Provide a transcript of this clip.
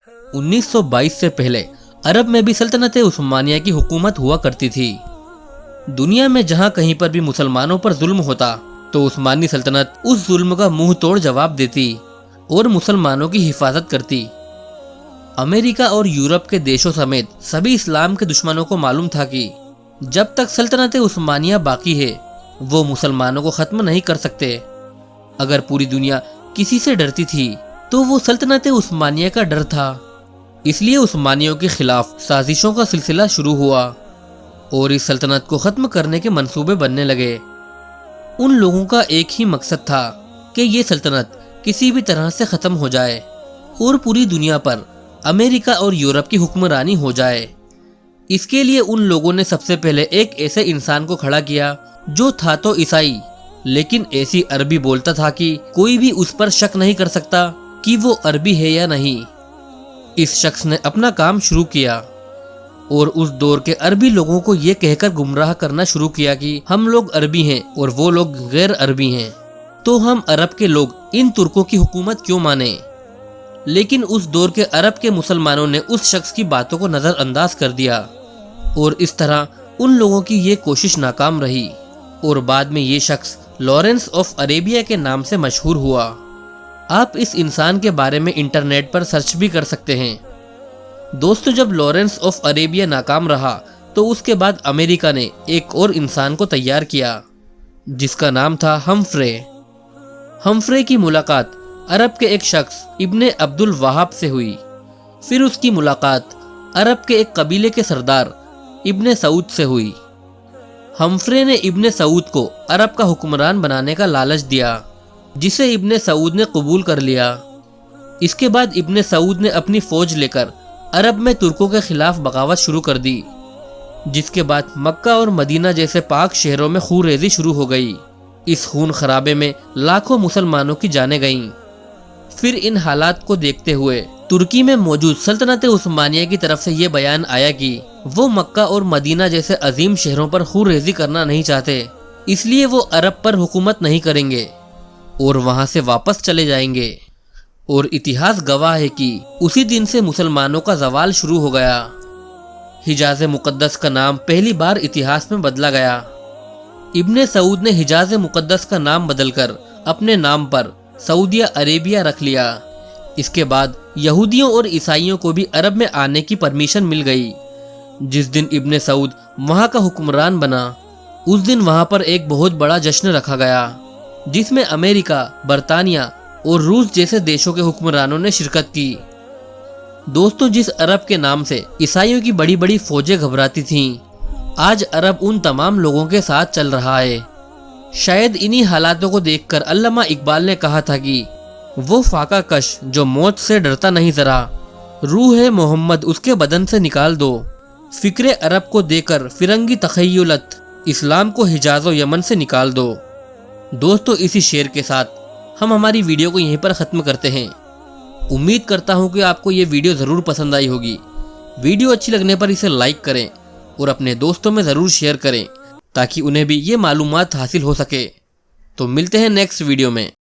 1922 से पहले अरब में भी सल्तनत उस्मानिया की हुकूमत हुआ करती थी। दुनिया में जहां कहीं पर भी मुसलमानों पर जुल्म होता तो उस्मानी सल्तनत उस जुल्म का मुंह तोड़ जवाब देती और मुसलमानों की हिफाजत करती। अमेरिका और यूरोप के देशों समेत सभी इस्लाम के दुश्मनों को मालूम था कि जब तक सल्तनत उस्मानिया बाकी है वो मुसलमानों को खत्म नहीं कर सकते। अगर पूरी दुनिया किसी से डरती थी तो वो सल्तनत उस्मानिया का डर था। इसलिए उस्मानियों के खिलाफ साजिशों का सिलसिला शुरू हुआ और इस सल्तनत को ख़त्म करने के मंसूबे बनने लगे। उन लोगों का एक ही मकसद था कि ये सल्तनत किसी भी तरह से ख़त्म हो जाए और पूरी दुनिया पर अमेरिका और यूरोप की हुक्मरानी हो जाए। इसके लिए उन लोगों ने सबसे पहले एक ऐसे इंसान को खड़ा किया जो था तो ईसाई, लेकिन ऐसी अरबी बोलता था कि कोई भी उस पर शक नहीं कर सकता कि वो अरबी है या नहीं। इस शख्स ने अपना काम शुरू किया और उस दौर के अरबी लोगों को ये कहकर गुमराह करना शुरू किया कि हम लोग अरबी हैं और वो लोग गैर अरबी हैं, तो हम अरब के लोग इन तुर्कों की हुकूमत क्यों माने। लेकिन उस दौर के अरब के मुसलमानों ने उस शख्स की बातों को नज़रअंदाज कर दिया और इस तरह उन लोगों की ये कोशिश नाकाम रही और बाद में ये शख्स लॉरेंस ऑफ अरेबिया के नाम से मशहूर हुआ। आप इस इंसान के बारे में इंटरनेट पर सर्च भी कर सकते हैं। दोस्तों, जब लॉरेंस ऑफ अरेबिया नाकाम रहा तो उसके बाद अमेरिका ने एक और इंसान को तैयार किया जिसका नाम था हम्फ्रे। हम्फ्रे की मुलाकात अरब के एक शख्स इब्ने अब्दुल वहाब से हुई। फिर उसकी मुलाकात अरब के एक कबीले के सरदार इब्ने सऊद से हुई। हम्फ्रे ने इब्ने सऊद को अरब का हुक्मरान बनाने का लालच दिया, जिसे इब्ने सऊद ने कबूल कर लिया। इसके बाद इब्ने सऊद ने अपनी फौज लेकर अरब में तुर्कों के खिलाफ बगावत शुरू कर दी, जिसके बाद मक्का और मदीना जैसे पाक शहरों में खून-रेज़ी शुरू हो गई। इस खून खराबे में लाखों मुसलमानों की जानें गईं। फिर इन हालात को देखते हुए तुर्की में मौजूद सल्तनत उस्मानिया की तरफ से ये बयान आया कि वो मक्का और मदीना जैसे अजीम शहरों पर खून-रेज़ी करना नहीं चाहते, इसलिए वो अरब पर हुकूमत नहीं करेंगे और वहाँ से वापस चले जाएंगे। और इतिहास गवाह है कि उसी दिन से मुसलमानों का जवाल शुरू हो गया। हिजाज मुक़द्दस का नाम पहली बार इतिहास में बदला गया। इब्ने सऊद ने हिजाज मुक़द्दस का नाम बदलकर अपने नाम पर सऊदिया अरेबिया रख लिया। इसके बाद यहूदियों और ईसाइयों को भी अरब में आने की परमिशन मिल गई। जिस दिन इब्ने सऊद वहाँ का हुक्मरान बना उस दिन वहाँ पर एक बहुत बड़ा जश्न रखा गया, जिसमें अमेरिका, बरतानिया और रूस जैसे देशों के हुक्मरानों ने शिरकत की। दोस्तों, जिस अरब के नाम से ईसाइयों की बड़ी बड़ी फौजें घबराती थीं, आज अरब उन तमाम लोगों के साथ चल रहा है। शायद इन्हीं हालातों को देखकर अल्लामा इकबाल ने कहा था कि वो फाका कश जो मौत से डरता नहीं जरा, रूह है मोहम्मद उसके बदन से निकाल दो। फिक्रे अरब को देकर फिरंगी तखय्युलत, इस्लाम को हिजाज़ो यमन से निकाल दो। दोस्तों, इसी शेर के साथ हम हमारी वीडियो को यहीं पर ख़त्म करते हैं। उम्मीद करता हूँ कि आपको ये वीडियो ज़रूर पसंद आई होगी। वीडियो अच्छी लगने पर इसे लाइक करें और अपने दोस्तों में ज़रूर शेयर करें ताकि उन्हें भी ये मालूमात हासिल हो सके। तो मिलते हैं नेक्स्ट वीडियो में।